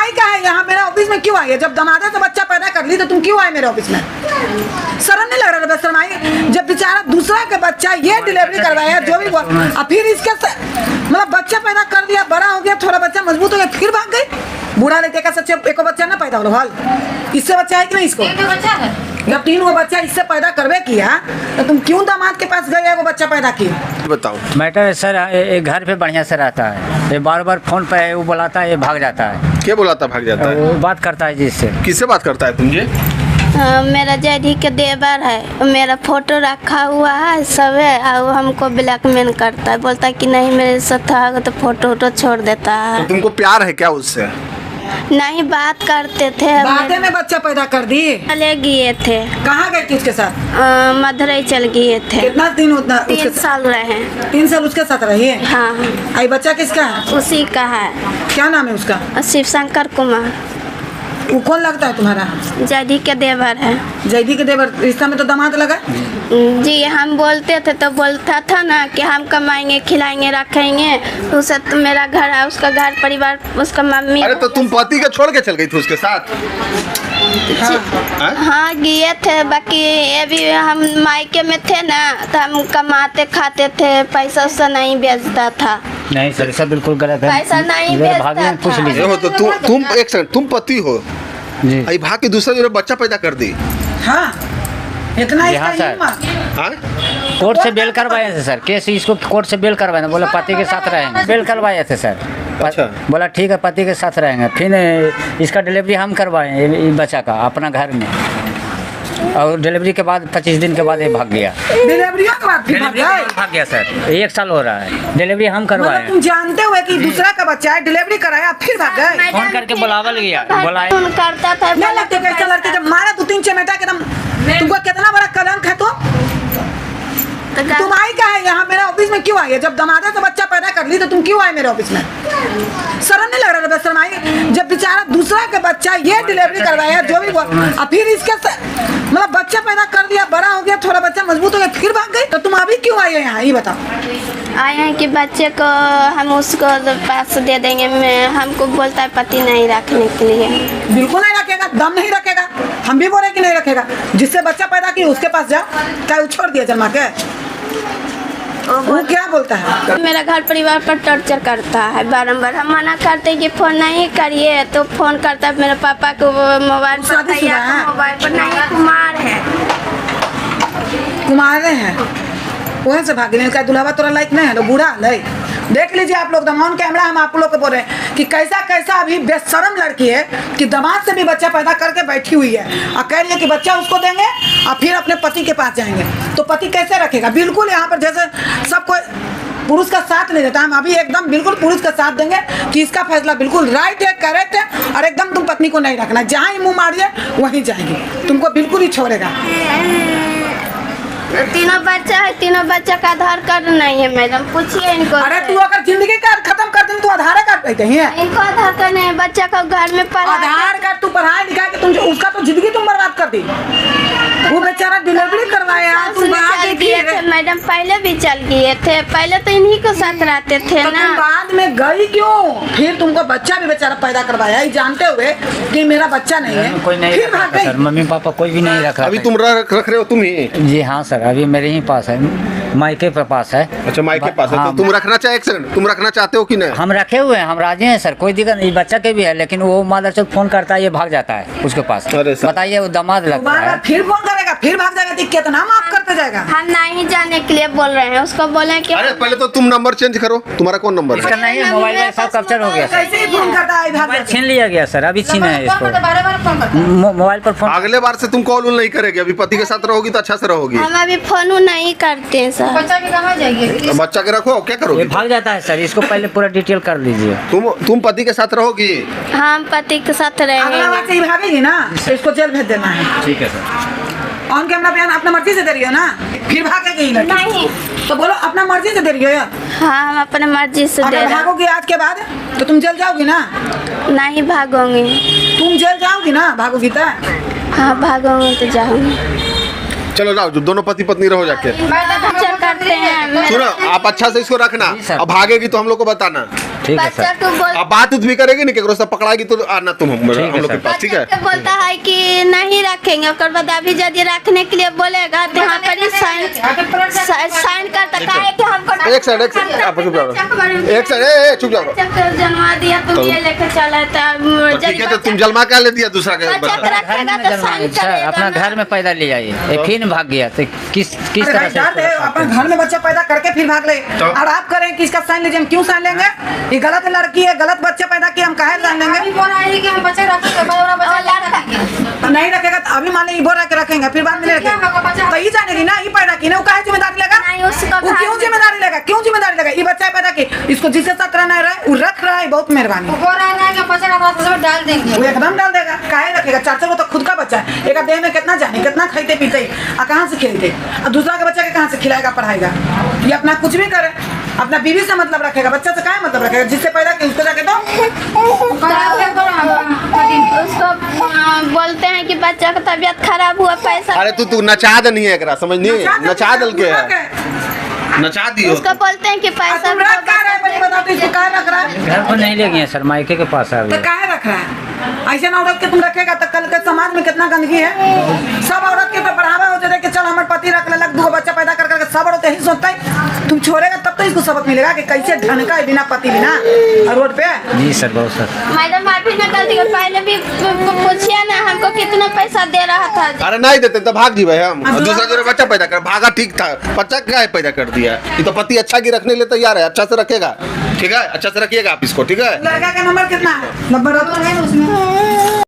आई क्या है यहाँ मेरे ऑफिस में क्यों आई है? जब दमादे से बच्चा पैदा कर ली तो तुम क्यों आए मेरे ऑफिस में? शर्म नहीं लग रहा? बेशर्म आई, जब बेचारा दूसरा का बच्चा ये डिलीवरी करवाया जो भी और फिर इसके मतलब बच्चा पैदा कर दिया, बड़ा हो गया, थोड़ा बच्चा मजबूत हो गया, फिर भाग गई। बूढ़ा लड़के का सच्चे एक बच्चा ना पैदा हो हाल, इससे बच्चा है कि नहीं? इसको जब 3 बच्चा इससे पैदा करवे किया तो तुम क्यों दामाद के पास गए वो बच्चा पैदा किया? बताओ। मैटर सर एक घर पे बढ़िया से रहता है, ये बार बार फोन पे वो बुलाता है, ये भाग जाता है। क्या बुलाता भाग जाता है? वो बात करता है जिससे। किससे बात करता है तुम? मेरा जैदी के देवर है, मेरा फोटो रखा हुआ है सब है, और हमको ब्लैकमेल करता है, बोलता है कि नहीं मेरे साथ आगे तो फोटो छोड़ देता है। तो तुमको प्यार है क्या उससे? नहीं, बात करते थे। बातें में बच्चा पैदा कर दी। चले गए थे। कहाँ गए थी उसके साथ? मदुरई चल गए थे। कितना दिन? उतना 3 साल रहे। 3 साल उसके साथ रही? हाँ। आई बच्चा किसका है? उसी का है। क्या नाम है उसका? शिव शंकर कुमार। वो कौन लगता है तुम्हारा? जैदी के देवर है। जैदी के देवर? रिश्ता में तो दामाद लगा। जी, हम बोलते थे तो बोलता था ना कि हम कमाएंगे, खिलाएंगे, रखेंगे, उसे तो मेरा घर है, उसका घर परिवार, उसका मम्मी। अरे तो तुम पति के छोड़ के चल गई थी उसके साथ? हाँ गए थे, बाकी ये भी हम मायके में थे ना तो हम कमाते खाते थे, पैसा उससे नहीं बेचता था। नहीं सर, सब बिल्कुल गलत है। पैसा नहीं बेचता था। पूछ लीजिए। हो तो तुम एक सेकंड, तुम पति हो जी। आई भाग के दूसरा जो बच्चा पैदा कर दी। हाँ, इतना यहाँ इसका सर। हिम्मत। हाँ? कोर्ट से बेल करवाए थे सर, केस इसको कोर्ट से बेल करवाए, बोला पति के साथ रहेंगे, बेल करवाए थे सर। अच्छा। बोला ठीक है पति के साथ रहेंगे, फिर इसका डिलीवरी हम करवाए बच्चा का अपना घर में, और डिलीवरी के बाद 25 दिन के बाद ये भाग गया। डिलीवरी के बाद फिर भाग गए? भाग गया सर, 1 साल हो रहा है, डिलीवरी हम करवाए। मतलब तुम जानते हुए कि दूसरा का बच्चा है, डिलीवरी कराया, फिर भाग गए? फोन करके बुलावल गया, बुलाए। फोन करता था। नहीं लगते कैसे लड़के जब मारा 2-3 चमेटा के तुमको कितना बड़ा कलंक है? तो तुम आई क्या है यहाँ मेरे ऑफिस में क्यों आई है? जब दमादे से बच्चा पैदा कर ली तो तुम क्यों आए मेरे ऑफिस में? शर्म नहीं लग रहा? बेशर्म आई, जब बेचारा दूसरा का बच्चा ये डिलीवरी करवाया जो भी और फिर इसके मतलब बच्चा पैदा कर दिया, बड़ा हो गया, थोड़ा बच्चा मजबूत हो गया, फिर भाग गई। तो तुम अभी क्यों आई है यहाँ, ये बताओ। आए हैं कि बच्चे को हम उसको पास दे देंगे, मैं हमको बोलता है पति नहीं रखने के लिए। बिल्कुल नहीं रखेगा, दम नहीं रखेगा, हम भी बोले कि नहीं रखेगा। जिससे बच्चा पैदा किया उसके पास जाओ, क्या वो छोड़ दिया जन्मा के? वो क्या बोलता है? मेरा घर परिवार पर टॉर्चर करता है बारंबार, हम मना करते हैं कि फोन नहीं करिए तो फोन करता है मेरे पापा को मोबाइल पर, मोबाइल पर नहीं। कुमार है, कुमार हैं, वहीं से भागने का दुल्हा तोरा लायक नहीं है, तो बूढ़ा लायक। देख लीजिए आप लोग, ऑन कैमरा हम आप लोग को बोल रहे हैं कि कैसा कैसा अभी बेशरम लड़की है कि दामाद से भी बच्चा पैदा करके बैठी हुई है और कह रही है कि बच्चा उसको देंगे और फिर अपने पति के पास जाएंगे। तो पति कैसे रखेगा? बिल्कुल यहाँ पर जैसे सबको पुरुष का साथ नहीं देता, हम अभी एकदम बिल्कुल पुरुष का साथ देंगे कि इसका फैसला बिल्कुल राइट है, करेक्ट है, और एकदम तुम पत्नी को नहीं रखना, जहाँ ही मुँह मारिए वहीं जाएगी, तुमको बिल्कुल ही छोड़ेगा। 3 बच्चा है, 3 बच्चा का आधार कार्ड नहीं है मैडम, पूछिए इनको। अरे तू अगर जिंदगी का खत्म कर दे तो आधार कार्ड पे कहीं है? इनको आधार कार्ड नहीं है, बच्चा का घर में पढ़ा। आधार कार्ड तू पढ़ाई लिखा के तुम उसका तो जिंदगी तुम बर्बाद कर दी। वो बेचारा डिलीवरी करवाया, तुम बाद में गए थे मैडम, पहले भी चल गए थे, पहले तो इन्हीं के साथ रहते थे तो ना। तुम बाद में गई क्यों? फिर तुमको बच्चा भी बेचारा पैदा करवाया ही जानते हुए कि मेरा बच्चा नहीं है, कोई नहीं फिर भाग रखा सर, गई। मम्मी पापा कोई भी नहीं रखा। अभी तुम रख रहे हो तुम ही? जी हाँ सर, अभी मेरे ही पास है, मायके पे पास है। अच्छा, मायके पास है। हाँ। तो तुम रखना चाहे, एक सेकंड, तुम रखना चाहते हो कि नहीं? हम रखे हुए हैं, हम राजी हैं सर, कोई दिक्कत नहीं, बच्चा के भी है, लेकिन वो मादर चौक फोन करता है, ये भाग जाता है उसके पास। अरे सर। बताइए, वो दामाद लगता दोबारा है। फिर फोन करेगा, फिर भाग जाएगा, तो कितना माफ करते जाएगा? हम नहीं जाने के लिए बोल रहे हैं, उसको बोले कि अरे पहले तो तुम नंबर चेंज करो, तुम्हारा कौन नंबर इसका है? नहीं है, मोबाइल में सब कैप्चर हो गया सर, कैसे ही फोन करता है? भाग मोबाइल जाता छीन लिया गया सर, अभी छीना है इसको, मोबाइल पर फोन। अगले बार से तुम कॉल नहीं करेगी, अभी पति के साथ रहोगी तो अच्छा से रहोगी। हम अभी फोन नहीं करते हैं सर। बच्चा के कहाँ जाएगी? बच्चा के रखो, क्या ये करोगी? भाग जाता है सर, इसको पहले पूरा डिटेल कर लीजिए। तुम पति के साथ रहोगी? हम पति के साथ अगला रहेंगे। बार से ही भागेगी ना, तो इसको जेल भेज देना है। ठीक है सर। ऑन कैमरा बयान अपना मर्जी से दे रही हो ना, फिर भागेगी ही लड़की। नहीं, तो बोलो अपना मर्जी से दे रही हो यार। हाँ हम अपने मर्जी से दे अगर रहे हैं। भागोगी आज के बाद तो तुम जेल जाओगी ना? नहीं भागूंगी। तुम जेल जाओगी ना भागोगी तो? हाँ भागूंगी तो जाऊंगी। चलो जाओ, जो दोनों पति पत्नी रहो जाके। टॉर्चर करते हैं। सुनो, आप अच्छा से इसको रखना, जी सर। अब भागेगी तो हम लोग को बताना। ठीक है बच्चा सर। को बोल अब बात उत भी करेगी नहीं केकरो से पकड़ाएगी तो आना तुम हम ठीक है लोग के सर। पास, ठीक है। बच्चा को बोलता है कि नहीं रखेंगे, और बाद अभी यदि रखने के लिए बोलेगा तो यहाँ पर ही साइन करता है कि हमको एक साइड आप चुप जाओ, एक साइड ए चुप जाओ। बच्चा को जन्मा दिया तुम ये लेके चला था। तो ठीक है, तो तुम जलमा क्या ले दिया दूसरा के बच्चा बच्चा? को घर में रखेगा तो जन्मा साइन सर, करेगा अपना ना। घर में पैदा ले जाइए, ये फिर भाग गया तो किस अरे तरह भाई से डाल दे, इसको अपन रख घर में बच्चा पैदा करके फिर भाग ले। तो? और आप करें कि इसका साइन लीजिए, हम क्यों साइन लेंगे? ये गलत लड़की है, गलत बच्चा पैदा किया, हम काहे साइन लेंगे? नहीं रखेगा तो अभी मान ली बोल रहा के रखेंगे, फिर बाद में ले रखेंगे तो ये जानेगी ना, ये पैदा की ना, वो काहे जिम्मेदारी लेगा? नहीं, उसको वो क्यों जिम्मेदारी लेगा? क्यों जिम्मेदारी लेगा? ये बच्चा पैदा की, इसको जिसके साथ रहना है वो रख रहा है, बहुत मेहरबानी। डाल देंगे। वो एकदम डाल देगा, काहे रखेगा? चाचा को तो खुद का बच्चा है, एक देह में कितना जाने, कितना खाते पीते और कहाँ से खेलते, और दूसरा के बच्चा के कहाँ से खिलाएगा पढ़ाएगा? ये अपना कुछ भी करे, अपना बीवी से मतलब रखेगा, बच्चा से काहे मतलब रखेगा? जिससे पैदा किया उसको जाके दो। उसको बोलते हैं कि बच्चा का तबीयत खराब हुआ, पैसा अरे तू नचा दे नहीं है एकरा, समझनी? नचा दल के है, नचा दियो। उसको बोलते हैं कि पैसा तुम रख कहाँ रहा है? मुझे बताओ तो इसको काहे रख रहा है? घर पर नहीं ले गए सर, मायके के पास आ तो गए। काहे रख रहा है? ऐसे ना औरत के तुम रखेगा तो कल के समाज में कितना गंदगी है। सब औरत के तो बढ़ावा हो जाए कि चल हमारे पति रख ले, दो बच्चा पैदा कर करके सब औरत यही सोचता है। तुम छोड़ेगा तब तो इसको सबक मिलेगा कि कैसे ढंका है बिना पति बिना रोड पे। जी सर, बहुत सर। मैडम अभी ना गलती कर, पहले भी पूछिए ना हमको कितना पैसा दे रहा था। अरे नहीं देते तो भाग जी भाई हम, दूसरा जगह बच्चा पैदा कर भागा, ठीक था, बच्चा क्या पैदा कर दिया? ये तो पति अच्छा की रखने के लिए तैयार है, अच्छा से रखेगा, ठीक है, अच्छा से रखिएगा आप इसको, ठीक है। लड़का का नंबर कितना है? नंबर है उसमें।